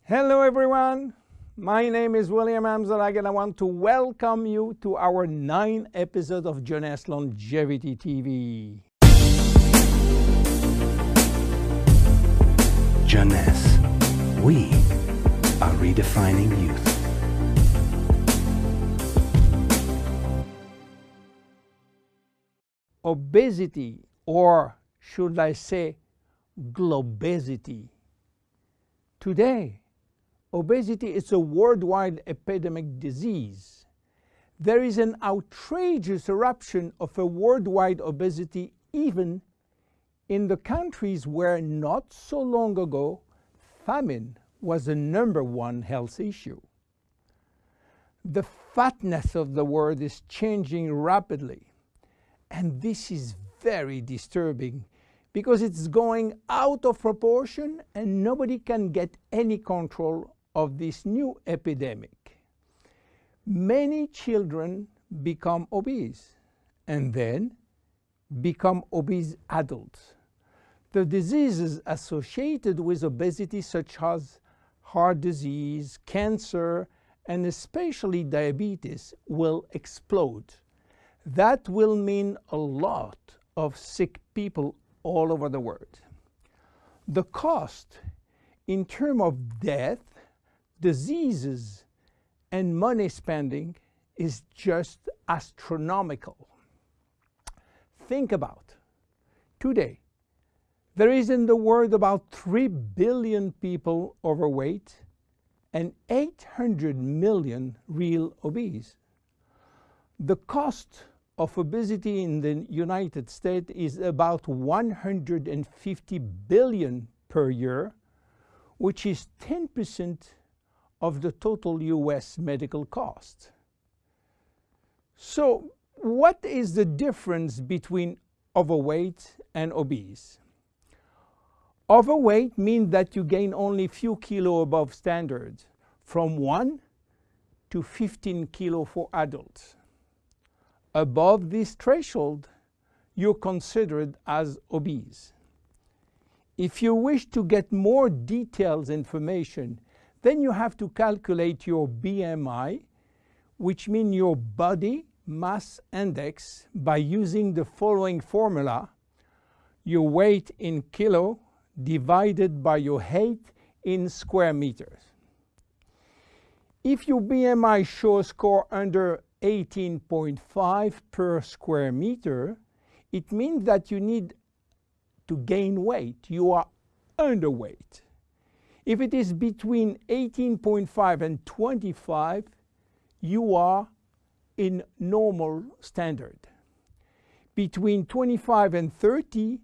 Hello everyone, my name is William Amzalag and I want to welcome you to our 9th episode of Jeunesse Longevity TV. Jeunesse, we are redefining youth. Obesity, or should I say globesity. Today, obesity is a worldwide epidemic disease. There is an outrageous eruption of a worldwide obesity even in the countries where not so long ago famine was the #1 health issue. The fatness of the world is changing rapidly, and this is very disturbing because it's going out of proportion and nobody can get any control of this new epidemic. Many children become obese and then become obese adults. The diseases associated with obesity, such as heart disease, cancer, and especially diabetes, will explode. That will mean a lot of sick people all over the world. The cost in terms of death, diseases, and money spending is just astronomical. Think about today. There is in the world about 3 billion people overweight and 800 million real obese. The cost of obesity in the United States is about $150 billion per year, which is 10% of the total US medical cost. So what is the difference between overweight and obese? Overweight means that you gain only a few kilos above standard, from 1 to 15 kilos for adults. Above this threshold, you're considered as obese. If you wish to get more detailed information, then you have to calculate your BMI, which means your body mass index, by using the following formula: your weight in kilo divided by your height in square meters. If your BMI shows a score under 18.5 per square meter, it means that you need to gain weight. You are underweight. If it is between 18.5 and 25, you are in normal standard. Between 25 and 30,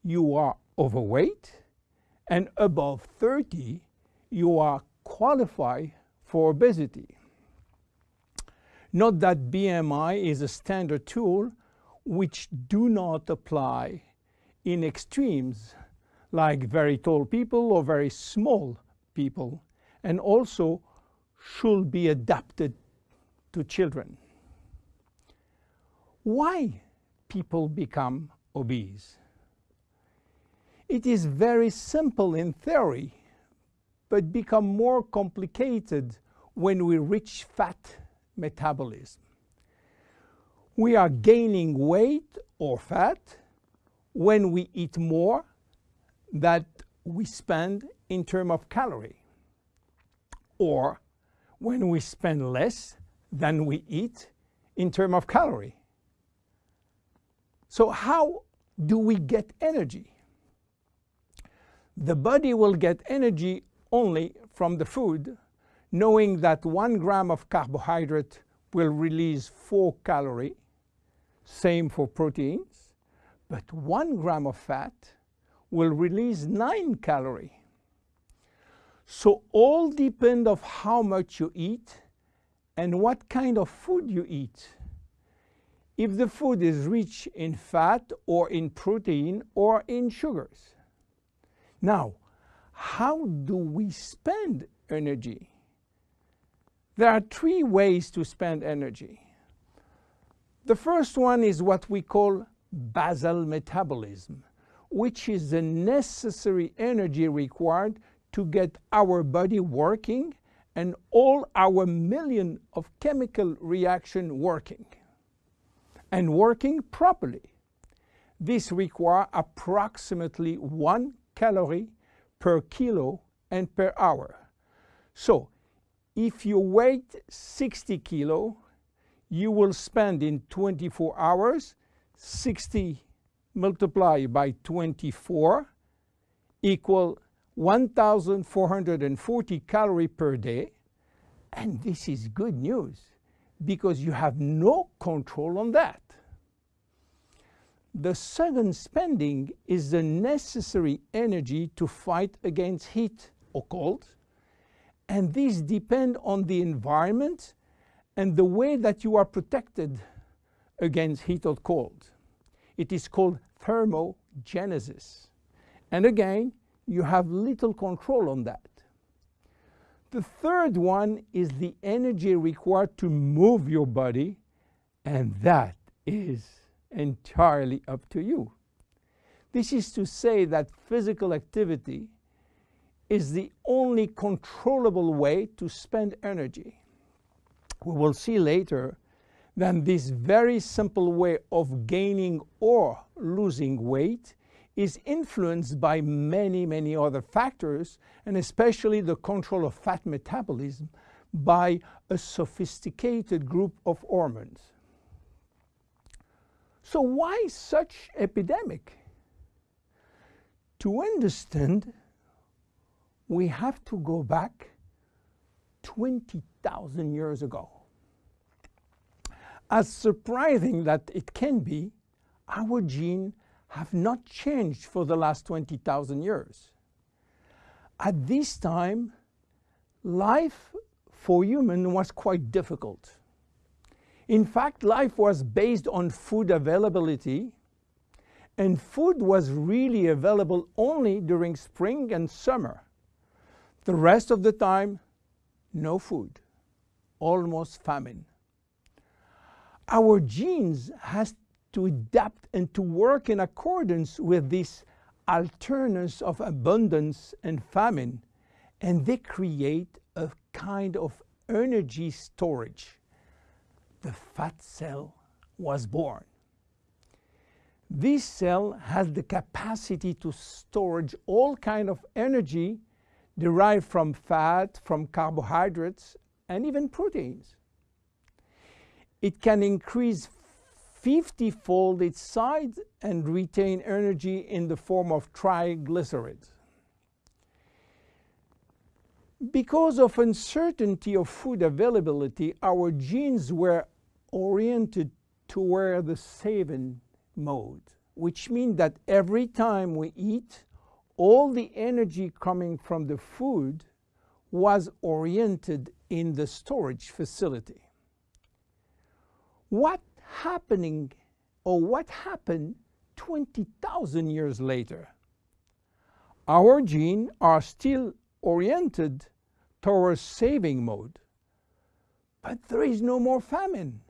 you are overweight, and above 30, you are qualified for obesity. Note that BMI is a standard tool which do not apply in extremes like very tall people or very small people, and also should be adapted to children. Why people become obese? It is very simple in theory, but become more complicated when we reach fat metabolism. We are gaining weight or fat when we eat more than we spend in terms of calorie, or when we spend less than we eat in terms of calorie. So how do we get energy? The body will get energy only from the food, knowing that 1 gram of carbohydrate will release 4 calories, same for proteins, but 1 gram of fat will release 9 calories. So all depends on how much you eat and what kind of food you eat. If the food is rich in fat or in protein or in sugars. Now, how do we spend energy? There are 3 ways to spend energy. The first one is what we call basal metabolism, which is the necessary energy required to get our body working and all our million of chemical reaction working and working properly. This requires approximately 1 calorie per kilo and per hour. So if you weigh 60 kilo, you will spend in 24 hours 60 multiplied by 24 equal 1,440 calories per day. And this is good news because you have no control on that. The second spending is the necessary energy to fight against heat or cold. And these depend on the environment and the way that you are protected against heat or cold. It is called thermogenesis. And again, you have little control on that. The third one is the energy required to move your body, and that is entirely up to you. This is to say that physical activity is the only controllable way to spend energy. We will see later that this very simple way of gaining or losing weight is influenced by many, many other factors, and especially the control of fat metabolism by a sophisticated group of hormones. So why such epidemic? To understand, we have to go back 20,000 years ago. As surprising that it can be, our genes have not changed for the last 20,000 years. At this time, life for humans was quite difficult. In fact, life was based on food availability, and food was really available only during spring and summer. The rest of the time, no food, almost famine. Our genes has to adapt and to work in accordance with this alternance of abundance and famine, and they create a kind of energy storage. The fat cell was born. This cell has the capacity to storage all kinds of energy derived from fat, from carbohydrates, and even proteins. It can increase 50-fold its size and retain energy in the form of triglycerides. Because of uncertainty of food availability, our genes were oriented toward the saving mode, which means that every time we eat, all the energy coming from the food was oriented in the storage facility. What happened 20,000 years later? Our genes are still oriented towards saving mode, but there is no more famine.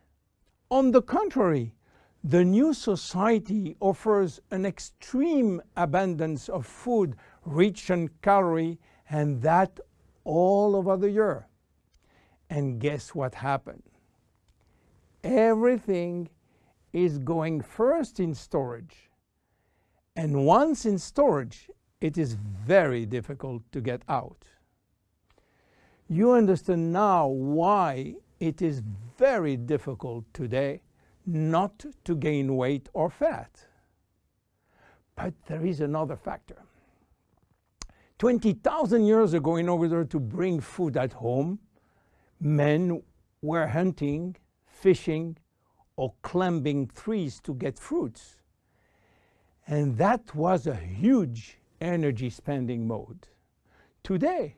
On the contrary, the new society offers an extreme abundance of food rich in calories, and that all over the year. And guess what happened? Everything is going first in storage. And once in storage, it is very difficult to get out. You understand now why it is very difficult today not to gain weight or fat. But there is another factor. 20,000 years ago, in order to bring food at home, men were hunting, fishing, or climbing trees to get fruits. And that was a huge energy spending mode. Today,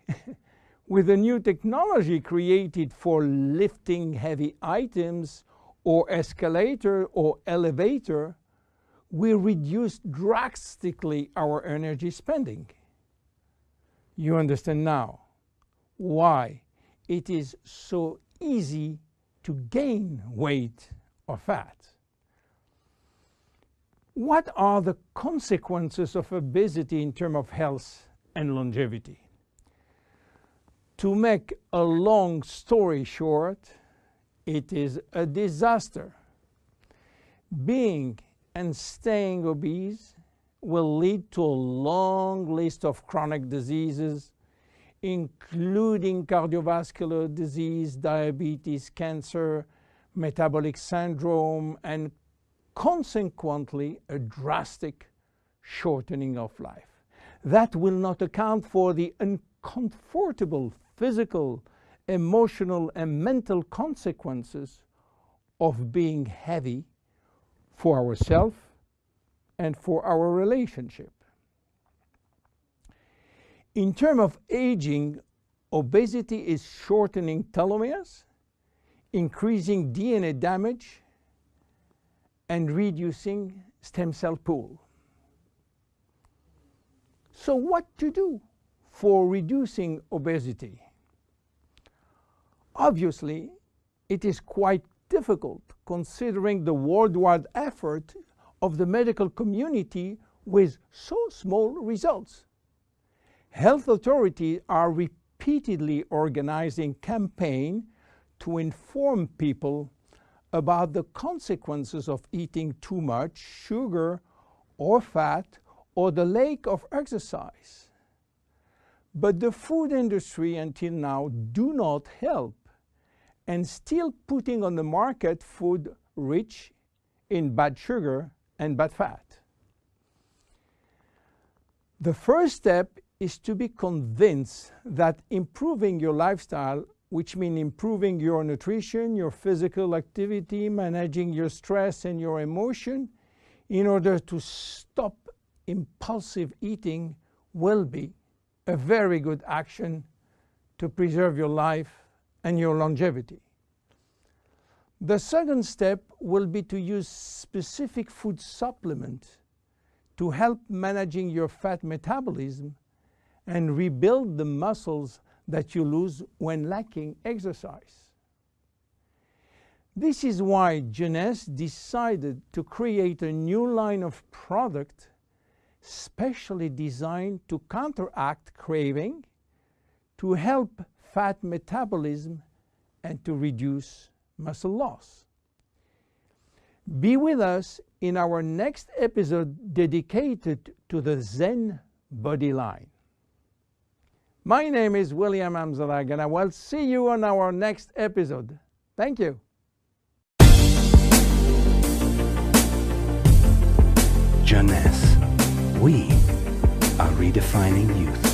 with a new technology created for lifting heavy items or escalator or elevator, we reduce drastically our energy spending. You understand now why it is so easy to gain weight or fat. What are the consequences of obesity in terms of health and longevity? To make a long story short, it is a disaster. Being and staying obese will lead to a long list of chronic diseases, including cardiovascular disease, diabetes, cancer, metabolic syndrome, and consequently a drastic shortening of life. That will not account for the uncomfortable physical, emotional, and mental consequences of being heavy for ourselves and for our relationship. In terms of aging, obesity is shortening telomeres, increasing DNA damage, and reducing stem cell pool. So what to do for reducing obesity? Obviously, it is quite difficult considering the worldwide effort of the medical community with so small results. Health authorities are repeatedly organizing campaigns to inform people about the consequences of eating too much sugar or fat or the lack of exercise. But the food industry until now do not help and still putting on the market food rich in bad sugar and bad fat. The first step is to be convinced that improving your lifestyle, which means improving your nutrition, your physical activity, managing your stress and your emotion, in order to stop impulsive eating, will be a very good action to preserve your life and your longevity. The second step will be to use specific food supplements to help managing your fat metabolism and rebuild the muscles that you lose when lacking exercise. This is why Jeunesse decided to create a new line of product specially designed to counteract craving, to help fat metabolism, and to reduce muscle loss. Be with us in our next episode dedicated to the Zen Body line. My name is William Amzalag, and I will see you on our next episode. Thank you. Jeunesse. We are redefining youth.